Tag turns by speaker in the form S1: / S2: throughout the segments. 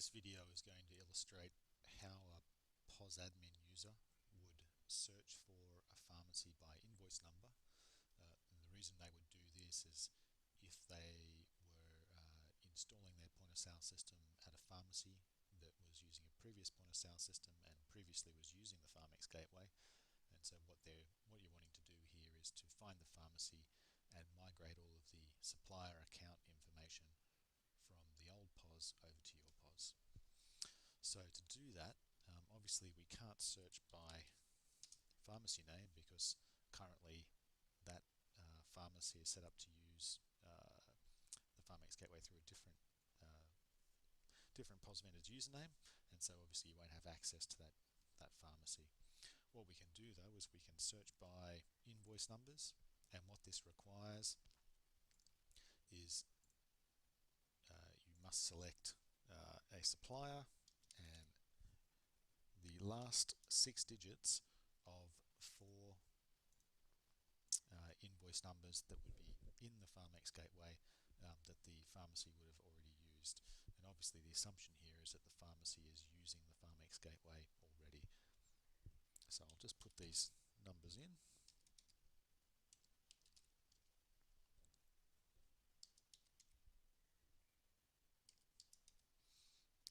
S1: This video is going to illustrate how a POS admin user would search for a pharmacy by invoice number. And the reason they would do this is if they were installing their point of sale system at a pharmacy that was using a previous point of sale system and previously was using the PharmX gateway. And so what you're wanting to do here is to find the pharmacy and migrate all of the supplier account information from the old POS over to your POS. So to do that, obviously we can't search by pharmacy name because currently that pharmacy is set up to use the PharmX gateway through a different POS vendor's username, and so obviously you won't have access to that pharmacy. What we can do though is we can search by invoice numbers, and what this requires is you must select a supplier and the last 6 digits of 4 invoice numbers that would be in the PharmX gateway that the pharmacy would have already used. And obviously the assumption here is that the pharmacy is using the PharmX gateway already. So I'll just put these numbers in.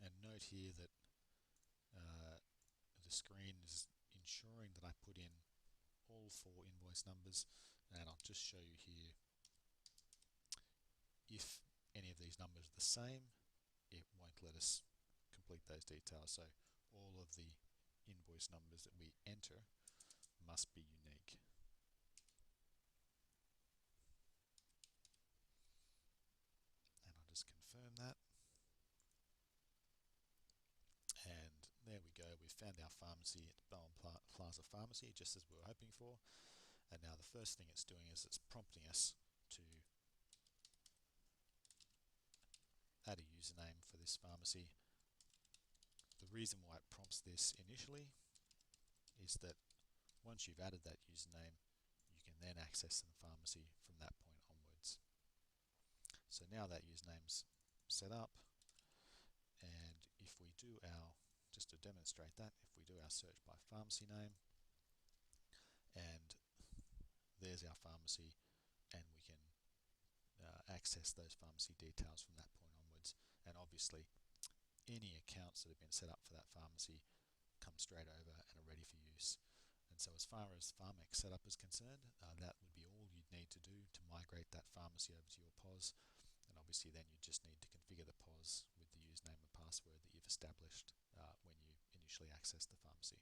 S1: And note here that the screen is ensuring that I put in all 4 invoice numbers, and I'll just show you here if any of these numbers are the same, it won't let us complete those details. So all of the invoice numbers that we enter must be unique. And I'll just confirm that. And there we go, we've found our pharmacy at Bowen Plaza Pharmacy, just as we were hoping for. And now the first thing it's doing is it's prompting us to add a username for this pharmacy. The reason why it prompts this initially is that once you've added that username, you can then access the pharmacy from that point onwards. So now that username's set up, and if we do just to demonstrate that, if we do our search by pharmacy name, and there's our pharmacy, and we can access those pharmacy details from that point onwards. And obviously any accounts that have been set up for that pharmacy come straight over and are ready for use. And so as far as PharmX setup is concerned, that would be all you'd need to do to migrate that pharmacy over to your POS. And obviously then you just need to configure the POS with the username and password that you've established when you initially access the pharmacy.